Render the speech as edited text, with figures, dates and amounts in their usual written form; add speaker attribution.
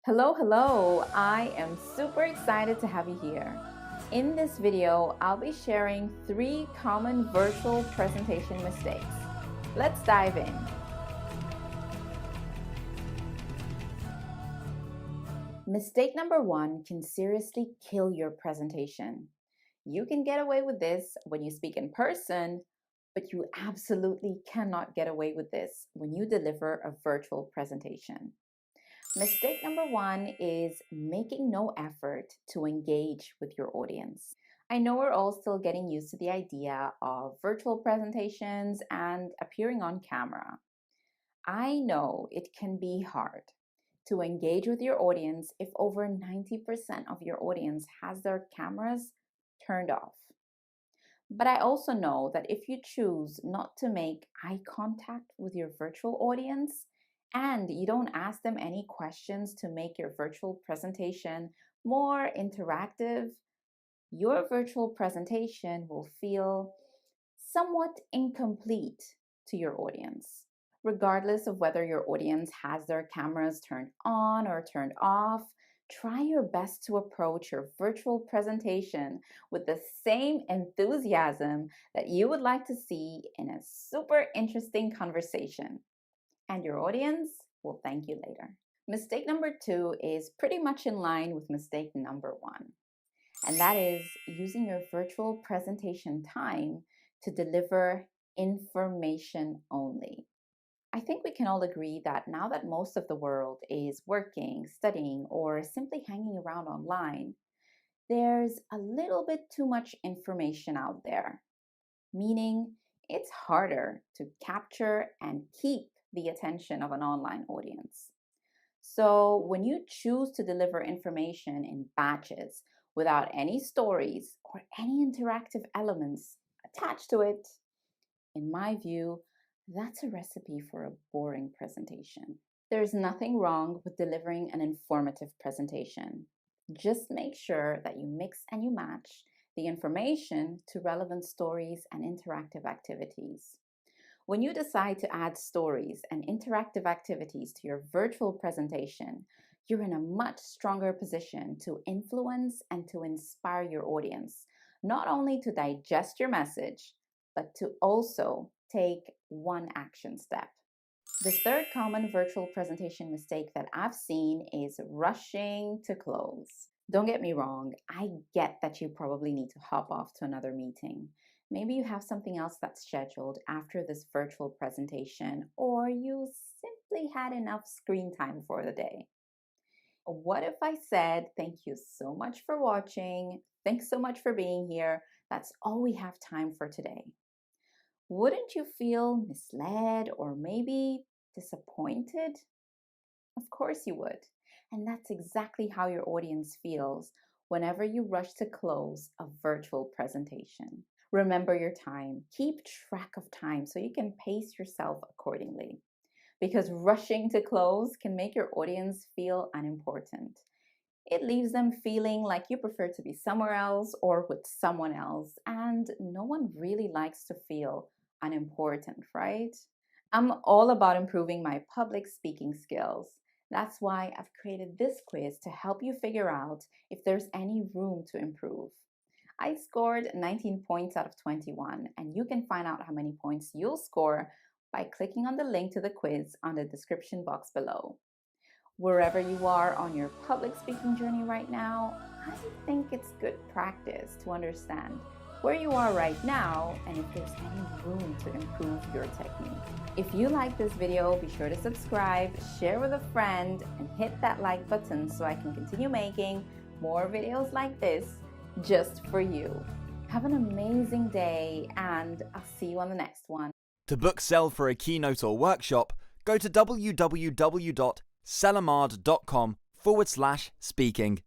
Speaker 1: Hello, hello! I am super excited to have you here. In this video, I'll be sharing 3 common virtual presentation mistakes. Let's dive in. Mistake number 1 can seriously kill your presentation. You can get away with this when you speak in person, but you absolutely cannot get away with this when you deliver a virtual presentation. Mistake number 1 is making no effort to engage with your audience. I know we're all still getting used to the idea of virtual presentations and appearing on camera. I know it can be hard to engage with your audience if over 90% of your audience has their cameras turned off. But I also know that if you choose not to make eye contact with your virtual audience, and you don't ask them any questions to make your virtual presentation more interactive, your virtual presentation will feel somewhat incomplete to your audience. Regardless of whether your audience has their cameras turned on or turned off, try your best to approach your virtual presentation with the same enthusiasm that you would like to see in a super interesting conversation. And your audience will thank you later. Mistake number 2 is pretty much in line with mistake number 1, and that is using your virtual presentation time to deliver information only. I think we can all agree that now that most of the world is working, studying, or simply hanging around online, there's a little bit too much information out there, meaning it's harder to capture and keep the attention of an online audience. So when you choose to deliver information in batches without any stories or any interactive elements attached to it, in my view, that's a recipe for a boring presentation. There's nothing wrong with delivering an informative presentation. Just make sure that you mix and you match the information to relevant stories and interactive activities. When you decide to add stories and interactive activities to your virtual presentation, you're in a much stronger position to influence and to inspire your audience, not only to digest your message, but to also take one action step. The third common virtual presentation mistake that I've seen is rushing to close. Don't get me wrong, I get that you probably need to hop off to another meeting. Maybe you have something else that's scheduled after this virtual presentation, or you simply had enough screen time for the day. What if I said, thank you so much for watching, thanks so much for being here, that's all we have time for today? Wouldn't you feel misled or maybe disappointed? Of course you would. And that's exactly how your audience feels whenever you rush to close a virtual presentation. Remember your time. Keep track of time so you can pace yourself accordingly. Because rushing to close can make your audience feel unimportant. It leaves them feeling like you prefer to be somewhere else or with someone else, and no one really likes to feel unimportant, right? I'm all about improving my public speaking skills. That's why I've created this quiz to help you figure out if there's any room to improve. I scored 19 points out of 21, and you can find out how many points you'll score by clicking on the link to the quiz on the description box below. Wherever you are on your public speaking journey right now, I think it's good practice to understand where you are right now and if there's any room to improve your technique. If you like this video, be sure to subscribe, share with a friend, and hit that like button so I can continue making more videos like this just for you. Have an amazing day, and I'll see you on the next one.
Speaker 2: To book sell for a keynote or workshop, go to www.selamard.com/speaking.